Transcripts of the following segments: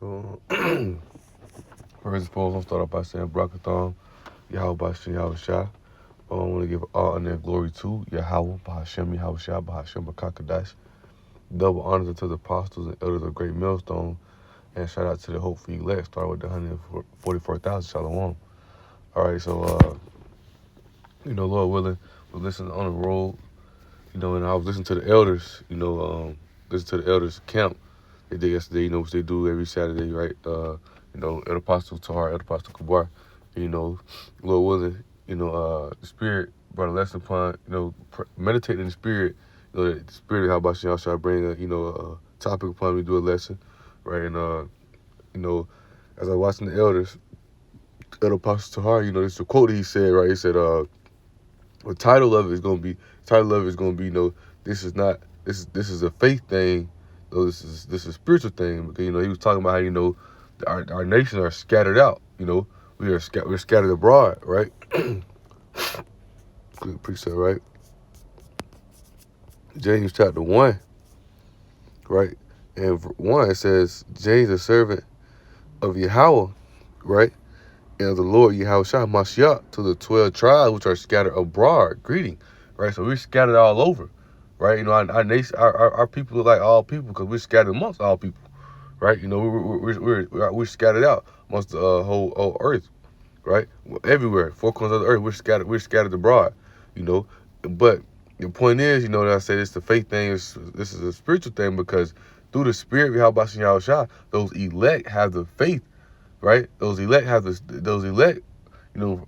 So, first and foremost, I'll start off by saying Brakathon, Yahweh Bashem, Yahweh Shai. I want to give all honor and glory to Yahweh, Bahashem, Yahweh Shai, Bahashem, Bakakadash. Double honors to the apostles and elders of Great Millstone. And shout out to the Hope for Elect, starting with the 144,000 Shalom. All right, so, Lord willing, we're listening on the road, and I was listening to the elders, listen to the elders camp they did yesterday, which they do every Saturday, right? Elder Apostle Tahar, Elder Apostle Kabar, Lord willing, the Spirit brought a lesson upon, meditate in the Spirit, the Spirit of how about y'all shall bring a topic upon me, do a lesson, right? And, as I was watching the elders, Elder Apostle Tahar, this is a quote that he said, right? He said, the title of it is going to be, this is a faith thing, this is a spiritual thing, because, he was talking about how, our nations are scattered out, we're scattered abroad, right? Good precept, right? James chapter 1, right? And 1, it says, James, a servant of Yahweh, right? And of the Lord Yahweh Shai Mashiach, to the 12 tribes which are scattered abroad, greeting, right? So we're scattered all over, right? Our nation, our people are like all people because we're scattered amongst all people, right? We're scattered out amongst the whole earth, right? Everywhere, 4 corners of the earth, we're scattered abroad, But the point is, that I say this the faith thing, this is a spiritual thing, because through the Spirit of Yahweh Shai, those elect have the faith, right? Those elect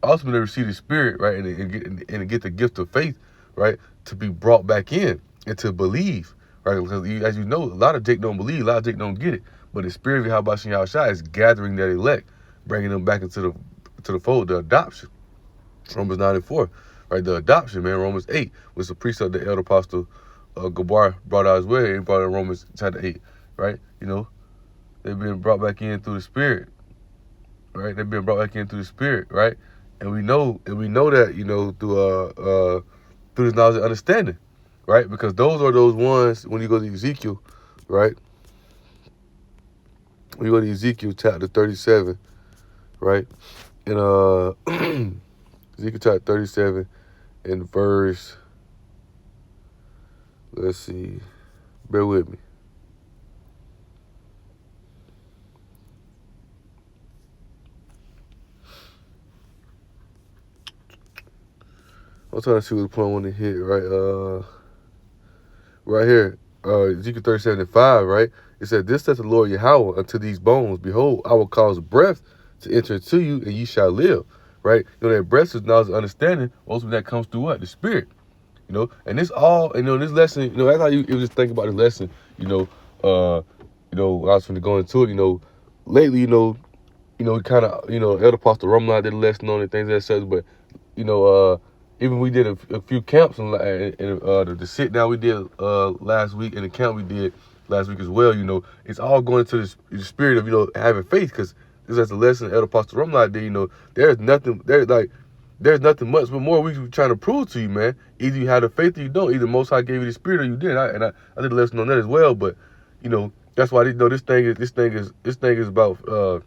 ultimately receive the Spirit, right? And get the gift of faith, right? To be brought back in and to believe, right? Because as you know, a lot of Jake don't believe, a lot of Jake don't get it. But the Spirit of Yahweh Shai is gathering that elect, bringing them back into the fold, the adoption. Romans 9:4, right? The adoption, man. Romans 8 was the precept that Elder Apostle Gabar brought out as well. He brought in Romans chapter 8, right? They've been brought back in through the Spirit, right? They've been brought back in through the Spirit, right? And we know that, through this knowledge and understanding, right? Because those are those ones, when you go to Ezekiel, right? When you go to Ezekiel chapter 37, right? And Ezekiel chapter 37 and verse, let's see, bear with me. I'm trying to see what point I want to hit, right? Right here, Ezekiel 37 and 5, right? It said, this saith the Lord Yahweh unto these bones, behold, I will cause breath to enter into you, and ye shall live, right? That breath is knowledge and understanding. Ultimately, that comes through what? The Spirit, And this all, this lesson, that's how you just think about the lesson, when I was going to go into it, lately, kind of, Elder Apostle Rumline did a lesson on it, things that such, but, even we did a few camps and the sit down we did last week, and the camp we did last week as well. It's all going to the spirit of having faith, because this is a lesson Elder Apostle Rumline did. There's nothing much but more we trying to prove to you, man. Either you have the faith or you don't. Either Most High gave you the Spirit or you didn't. I did a lesson on that as well. But that's why this thing is about title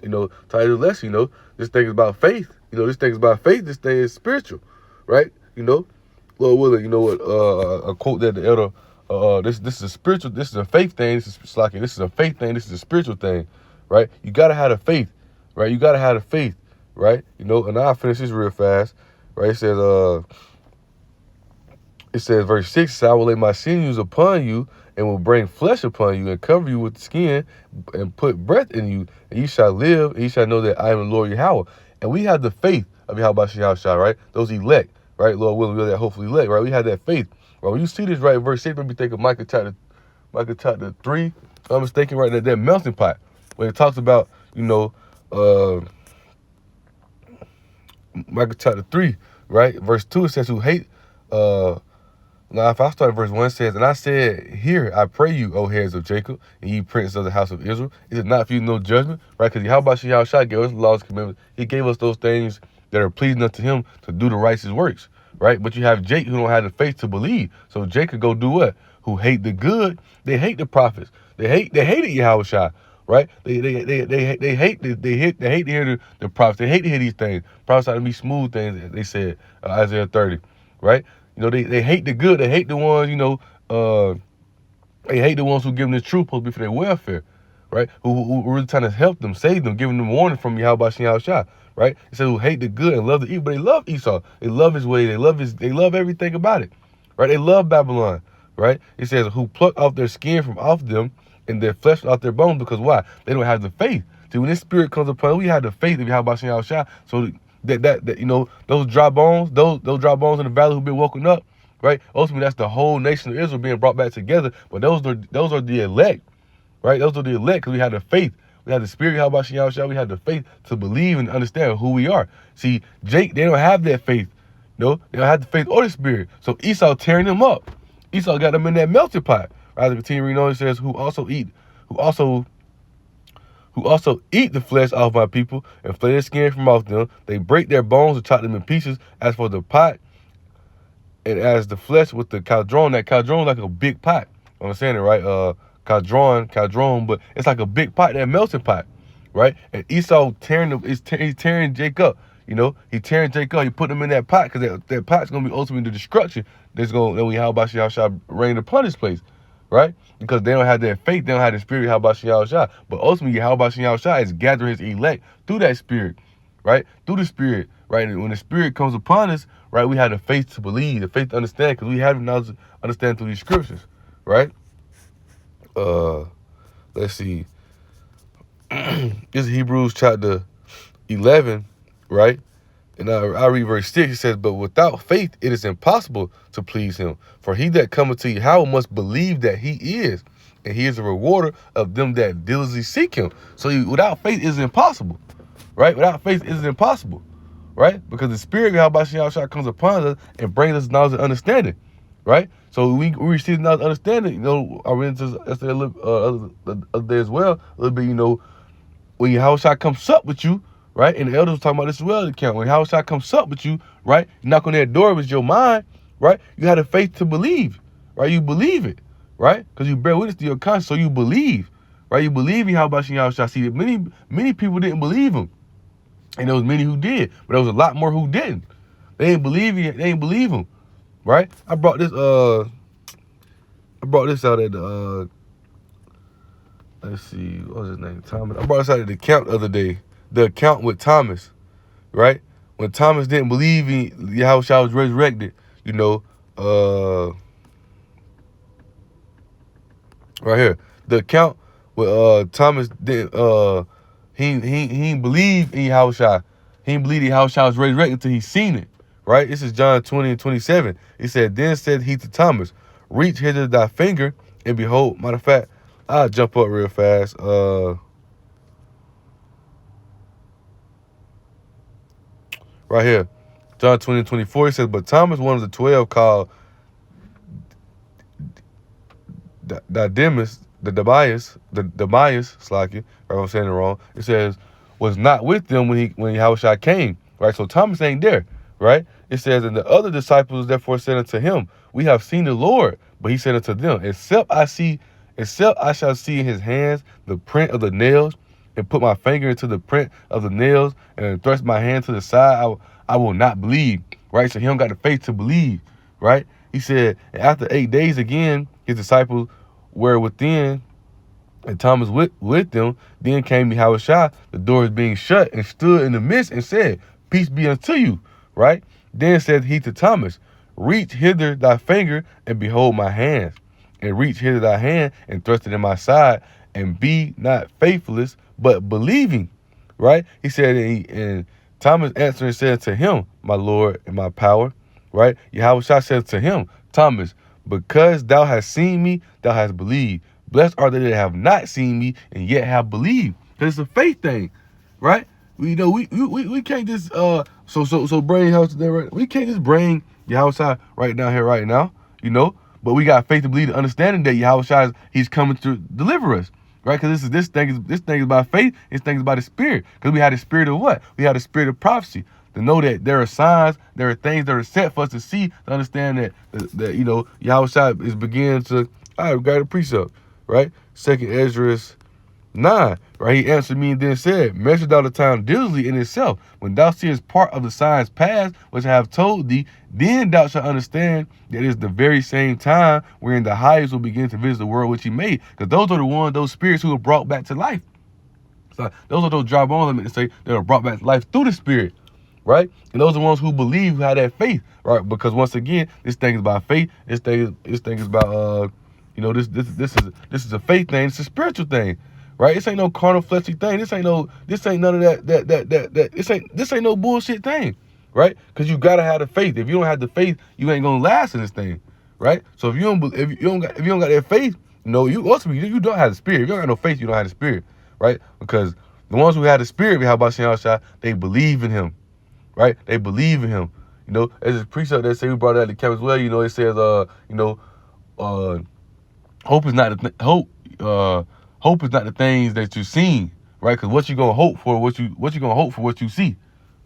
of the lesson. This thing is about faith. This thing is about faith. This thing is spiritual, right? Lord willing, a quote that the elder, this is a spiritual, this is a faith thing. This is a faith thing. This is a spiritual thing, right? You gotta have the faith, right? You gotta have the faith, right? And I'll finish this real fast, right? It says, verse 6, so I will lay my sinews upon you and will bring flesh upon you and cover you with the skin and put breath in you, and you shall live, and you shall know that I am the Lord Yahweh. And we have the faith of Yahweh Shai, right? Those elect, right? Lord willing, we're that hopefully elect, right? We have that faith. Right? When you see this, right, verse 6, maybe think of Micah chapter 3, if I'm mistaken, right, that melting pot, when it talks about, Micah chapter 3, right? Verse 2, it says, who hate, now, if I start at verse 1, it says, and I said, hear, I pray you, O heads of Jacob, and ye princes of the house of Israel. Is it not for you no judgment? Right? Because Yahweh Shai gave us the laws and commandments. He gave us those things that are pleasing unto him to do the righteous works. Right? But you have Jake who don't have the faith to believe. So Jake could go do what? Who hate the good. They hate the prophets. They hated Yahweh Shai. right? They hate to hear the prophets. They hate to hear these things. Prophets ought to be smooth things. They said Isaiah 30, right? You know, they hate the good. They hate the ones, you know, they hate the ones who give them the truth supposed to be for their welfare, right? Who really trying to help them, save them, giving them warning from Yahweh Shah, right? It says who hate the good and love the evil, but they love Esau. They love his way. They love everything about it, right? They love Babylon, right? It says who pluck off their skin from off them and their flesh off their bones, because why? They don't have the faith. See, when this spirit comes upon, we have the faith of Yahweh Shah, so that you know, those dry bones, those dry bones in the valley who've been woken up, right? Ultimately, that's the whole nation of Israel being brought back together. But those are the elect, right? Those are the elect because we have the faith. We have the spirit, how about Shah? We have the faith to believe and understand who we are. See, Jake, they don't have that faith. No, they don't have the faith or the spirit. So Esau tearing them up. Esau got them in that melting pot. Right? Continue reading on, it says, who also eat the flesh off my people and flay their skin from off them. They break their bones and chop them in pieces. As for the pot, and as the flesh with the caldron, that caldron is like a big pot. I'm saying it right. Caldron, but it's like a big pot, that melting pot, right? And Esau he's tearing Jacob. You know, he tearing Jacob. He put him in that pot because that pot's gonna be ultimately the destruction. That we how about Yahweh reign upon this place, right? Because they don't have that faith, they don't have the spirit. How about Yahweh? But ultimately, how about Yahweh is gathering his elect through that spirit, right? Through the spirit, right? And when the spirit comes upon us, right, we have the faith to believe, the faith to understand, because we have the knowledge to understand through these scriptures, right? Let's see. This is Hebrews chapter 11, right? And I read verse 6. It says, but without faith it is impossible to please him. For he that cometh to Yahweh must believe that he is, and he is a rewarder of them that diligently seek him. So without faith it is impossible, right? Without faith it is impossible, right? Because the spirit of Yahweh comes upon us and brings us knowledge and understanding, right? So we receive knowledge and understanding. You know, I read this yesterday the other day as well, a little bit, you know, when Yahweh comes up with you, right? And the elders were talking about this as well. When Yahweh comes up with you, right? You knock on that door with your mind, right? You have the faith to believe, right? You believe it, right? Because you bear witness to your conscience, so you believe, right? You believe in Yahweh. See, many people didn't believe him, and there was many who did, but there was a lot more who didn't. They didn't believe him. They didn't believe him, right? I brought this out at the let's see, what was his name? Thomas. I brought this out at the account the other day. The account with Thomas, right? When Thomas didn't believe in Yahweh was resurrected, you know, right here. The account with Thomas didn't he didn't believe in Yahweh. He didn't believe that Yahweh was resurrected until he seen it. Right? This is John 20:27. He said, then said he to Thomas, reach hither thy finger, and behold, matter of fact, I'll jump up real fast. Right here, John 20:24, he says, but Thomas, one of the 12, called Didymus, Slacky, if I'm saying it wrong, it says, was not with them when Yahweh came, right? So Thomas ain't there, right? It says, and the other disciples therefore said unto him, we have seen the Lord. But he said unto them, except I shall see in his hands the print of the nails, and put my finger into the print of the nails, and thrust my hand to the side, I will not believe, right? So he don't got the faith to believe, right? He said, and after 8 days again, his disciples were within, and Thomas with them. Then came Yahweh, the doors being shut, and stood in the midst, and said, peace be unto you, right? Then said he to Thomas, reach hither thy finger, and behold my hands, and reach hither thy hand, and thrust it in my side, and be not faithless, but believing, right? He said, and Thomas answering said to him, my Lord and my power, right? Yahweh said to him, Thomas, because thou hast seen me, thou hast believed. Blessed are they that have not seen me and yet have believed. Because it's a faith thing, right? We can't just so bring house there, right? We can't just bring Yahweh right down here right now, you know. But we got faith to believe, the understanding that Yahweh he's coming to deliver us, right? Because this thing is by faith. This thing is by the spirit. Because we had the spirit of what? We had the spirit of prophecy. To know that there are signs, there are things that are set for us to see, to understand that you know, Yahweh is beginning to, all right, we got a precept, right? 2nd Ezra 9, right? He answered me and then said, measure thou the time diligently in itself. When thou seest part of the signs past, which I have told thee, then thou shalt understand that it is the very same time wherein the highest will begin to visit the world which he made. Because those are the ones, those spirits who were brought back to life. So those are those dry bones, let me say, that are brought back to life through the Spirit, right? And those are the ones who believe, who have that faith, right? Because once again, this thing is about faith. This thing is about this is a faith thing. It's a spiritual thing, right? This ain't no carnal fleshy thing. This ain't none of that. This ain't no bullshit thing, right? Because you gotta have the faith. If you don't have the faith, you ain't gonna last in this thing, right? So if you don't got that faith, you ultimately you don't have the Spirit. If you don't have no faith, you don't have the Spirit, right? Because the ones who have the Spirit, how about Shah, they believe in Him, right? They believe in Him. As a precept that say we brought that to camp as well. It says, hope is not the things that you've seen, right? Because what you gonna hope for, what you gonna hope for, what you see,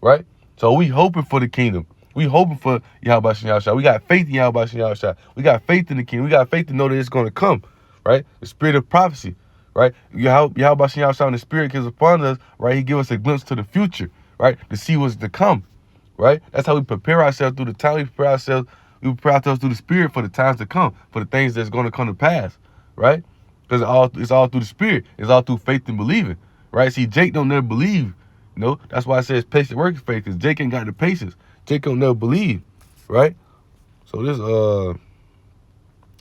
right? So we hoping for the kingdom. We hoping for Yahweh Shah. We got faith in Yahweh Shah. We got faith in the kingdom. We got faith to know that it's gonna come, right? The spirit of prophecy, right? Yahweh Shah, and the Spirit gives upon us, right? He give us a glimpse to the future, right? To see what's to come, right? That's how we prepare ourselves through the time. We prepare ourselves through the Spirit for the times to come, for the things that's going to come to pass, right? Because it's all through the Spirit. It's all through faith and believing, right? See, Jake don't never believe, That's why it says patient working faith, because Jake ain't got the patience. Jake don't never believe, right? So this,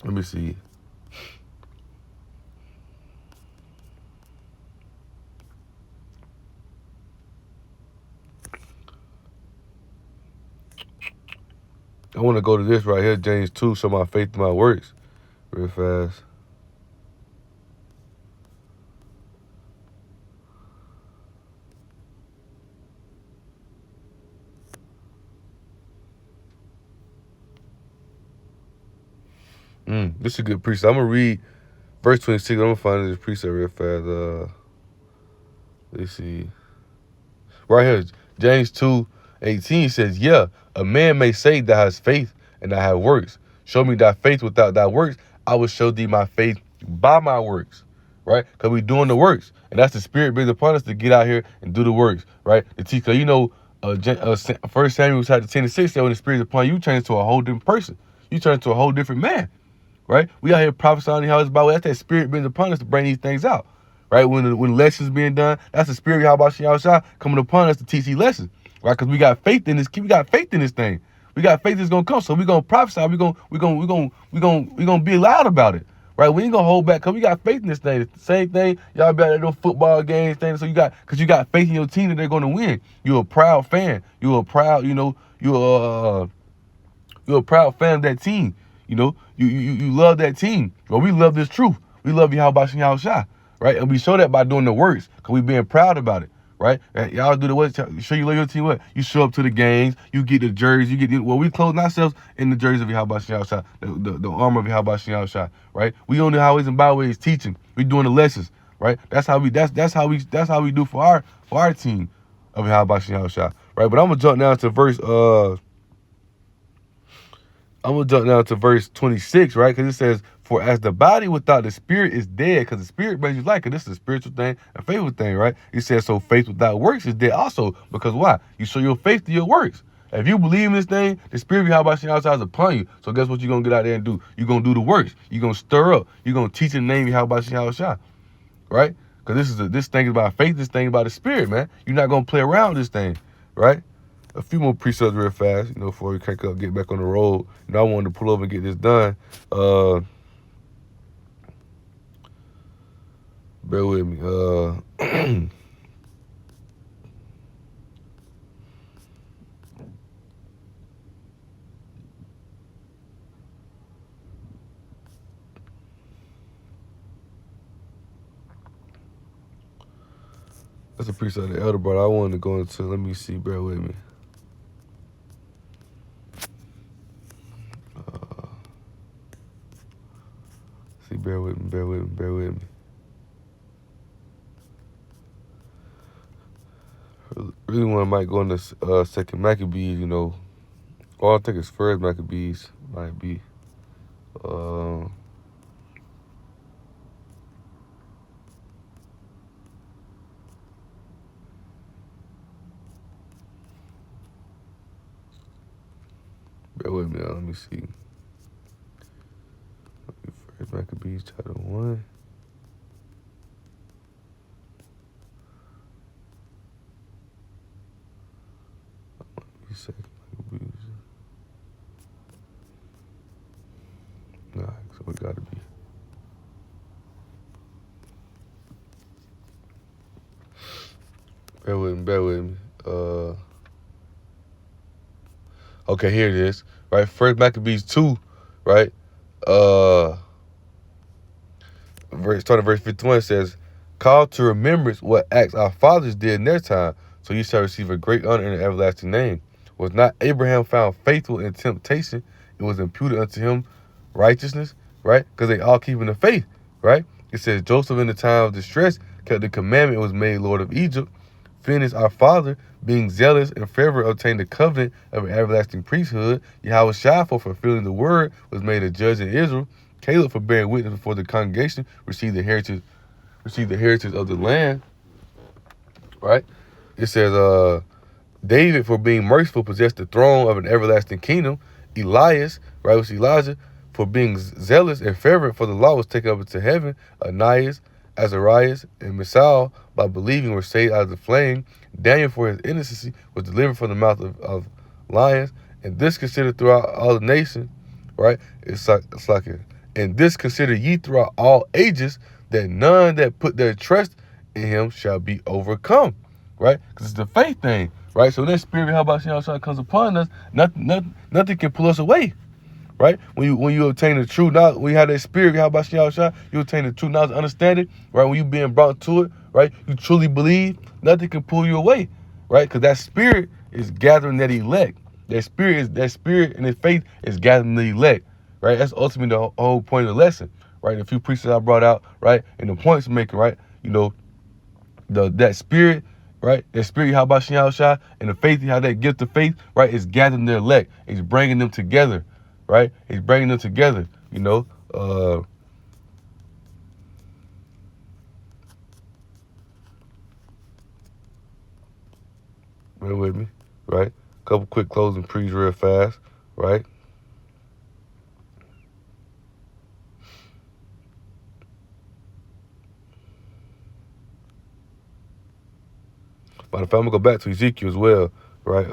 let me see. I want to go to this right here, James 2, show my faith in my works, real fast. This is a good precept. I'm going to read verse 26. I'm going to find this precept real fast. Let's see. Right here, James 2:18 says, yeah, a man may say thou hast faith and thou have works. Show me thy faith without thy works. I will show thee my faith by my works, right? Because we doing the works. And that's the Spirit brings upon us to get out here and do the works, right? To teach. Because 1 Samuel chapter 10:6 said, when the Spirit is upon you, you turn into a whole different person. You turn into a whole different man, right? We out here prophesying how it's about. That's that Spirit brings upon us to bring these things out. Right, when lessons being done, that's the Spirit of Yahweh coming upon us to teach these lessons, right? Because we got faith in this. We got faith in this thing. We got faith that's gonna come. So we gonna prophesy. We gonna be loud about it, right? We ain't gonna hold back because we got faith in this thing. It's the same thing. Y'all be at those football games, things. So you got faith in your team that they're gonna win. You're a proud fan. You're a proud, you're a proud fan of that team. You love that team. Well, we love this truth. We love Yahweh Shah. Right, and we show that by doing the works, because we being proud about it, right? And y'all do the what? Show you love your team. What? You show up to the games, you get the jerseys, we clothe ourselves in the jersey of Yahweh Shah, the armor of Yahweh Shah, right? We on the highways and byways teaching. We doing the lessons, right? That's how we do for our team of Yahweh Shah, right? But I'm gonna jump down to verse 26, right? Because it says, for as the body without the Spirit is dead, because the Spirit brings you life, because this is a spiritual thing, a faithful thing, right? He says, so faith without works is dead also. Because why? You show your faith to your works. If you believe in this thing, the Spirit of Yahweh Shah is upon you. So guess what you're going to get out there and do? You're going to do the works. You're going to stir up. You're going to teach in the name of Yahweh Shah, right? Because this thing is about faith. This thing is about the Spirit, man. You're not going to play around with this thing, right? A few more precepts real fast, before we crank up, get back on the road. I wanted to pull over and get this done. Bear with me. That's a precept of the elder brother. I wanted to go into, let me see, bear with me. Bear with me. Really want might go into second Maccabees, or I think it's first Maccabees, might be. with me. Let me see. First Maccabees chapter 1. Second Maccabees. All right, so we gotta be. Bear with me. Bear with me. Okay, here it is. Right, First Maccabees 2. Right. Starting verse 51 says, "Call to remembrance what acts our fathers did in their time, so you shall receive a great honor and an everlasting name. Was not Abraham found faithful in temptation? It was imputed unto him righteousness," right? Because they all keeping the faith, right? It says, "Joseph in the time of distress kept the commandment and was made Lord of Egypt. Phineas our father, being zealous and fervent, obtained the covenant of an everlasting priesthood. Yahweh Shai, for fulfilling the word, was made a judge in Israel. Caleb, for bearing witness before the congregation, received the heritage of the land," right? It says, "David, for being merciful, possessed the throne of an everlasting kingdom. Elias," right, was Elijah, "for being zealous and fervent for the law, was taken up into heaven. Ananias, Azarias, and Misael, by believing, were saved out of the flame. Daniel, for his innocency, was delivered from the mouth of lions. And this considered throughout all the nations," right? It's like it. "And this consider ye throughout all ages, that none that put their trust in him shall be overcome," right? Because it's the faith thing, right? So this spirit, how about Shai comes upon us, nothing can pull us away, right? When you obtain the true knowledge, when you have that spirit, how about Shai, you obtain the true knowledge, understanding, right? When you being brought to it, right? You truly believe, nothing can pull you away, right? Because that spirit is gathering that elect. That spirit and his faith is gathering the elect, right? That's ultimately the whole point of the lesson, right? The few precepts I brought out, right, and the points I'm making, right? That spirit, right? That spirit, how about Shai, and the faith, how that gift of faith, right, is gathering their elect. It's bringing them together, right? It's bringing them together, Bear with me, right? Couple quick closing pre's real fast, right? But if I'm gonna go back to Ezekiel as well, right?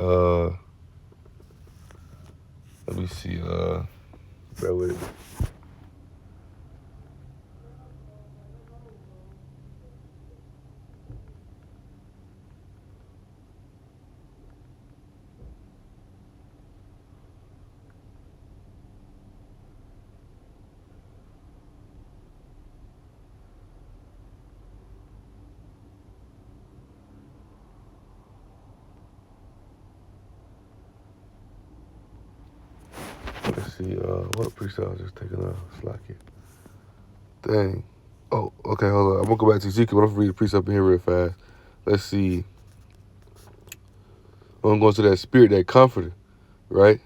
Let me see. Bear with me. Let's see. What precept I was just taking off? Slack it. Dang. Oh, okay. Hold on. I'm gonna go back to Ezekiel. But I'm gonna read the precept in here real fast. Let's see. I'm going to that spirit, that comforter, right?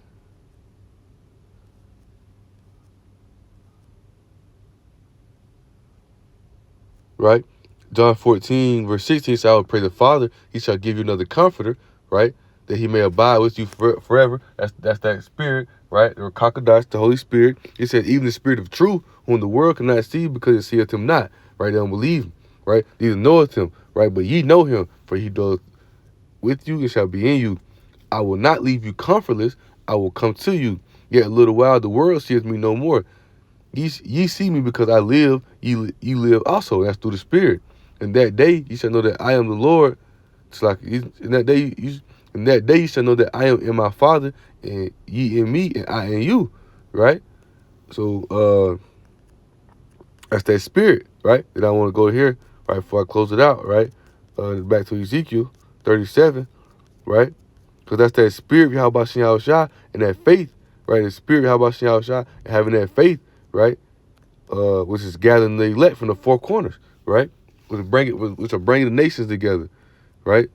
Right? John 14, verse 16 says, "I will pray the Father, he shall give you another comforter," right? "That he may abide with you forever." That's that spirit, right? The Rakakodash, the Holy Spirit. He said, "Even the spirit of truth, whom the world cannot see because it seeth him not," right? They don't believe him, right? Neither knoweth him, right? "But ye know him, for he dwelleth with you and shall be in you. I will not leave you comfortless. I will come to you. Yet a little while the world seeth me no more. Ye see me because I live, ye live also." That's through the Spirit. "In that day ye shall know that I am the Lord." It's like in that day you shall know that I am in my Father, and ye in me, and I in you. Right? So that's that spirit, right? That I want to go here, right, before I close it out, right? Back to Ezekiel 37, right? Because that's that spirit, how about Shai, and that faith, right? The spirit, how about Shai, and having that faith, right? Which is gathering the elect from the four corners, right? Which are bringing the nations together, right?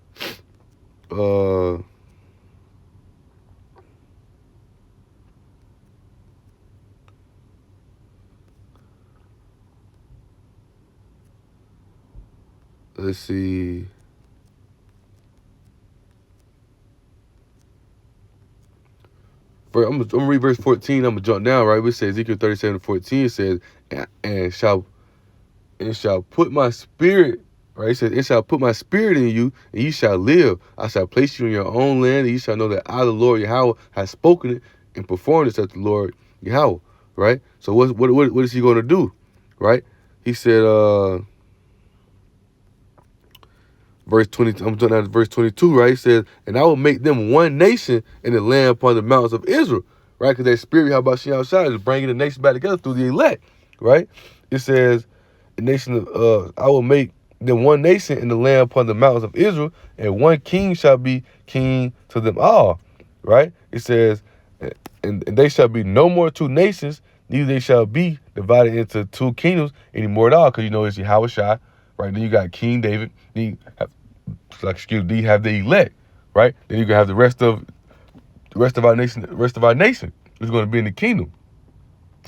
Let's see. I'm gonna read verse 14. I'm gonna jump down, right? It says Ezekiel 37:14. It says, and shall put my spirit, right? It says, it shall put my spirit in you, and ye shall live. I shall place you in your own land, and ye shall know that I, the Lord Yahweh, has spoken it and performed it, said the Lord Yahweh, right? So what is he going to do, right? He said, verse 20, I'm jumping down to verse 22, right? He says, and I will make them one nation in the land upon the mountains of Israel, right? Because that spirit, how about Shia is bringing the nation back together through the elect, right? It says, the nation, I will make them one nation in the land upon the mountains of Israel, and one king shall be king to them all, right? It says, and they shall be no more two nations, neither they shall be divided into two kingdoms anymore at all, because you know it's Yahweh Shai, right? Then you got King David, then you have, then you have the elect, right? Then you can have the rest of our nation, is going to be in the kingdom,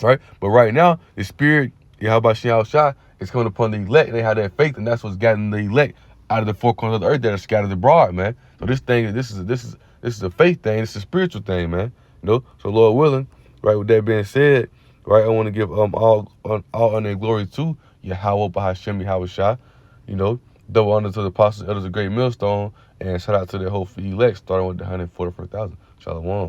right? But right now, the spirit, Yahweh Shai, is coming upon the elect, and they have that faith, and that's what's gathering the elect out of the four corners of the earth that are scattered abroad, man. So this is a faith thing. It's a spiritual thing, man. You know. So Lord willing, right. With that being said, right, I want to give all honor and glory to Yahweh Bahashem Yahweh Shai. You know, double honor to the apostles, elders of Great Millstone, and shout out to the whole elect, starting with the 144,000. Shalom.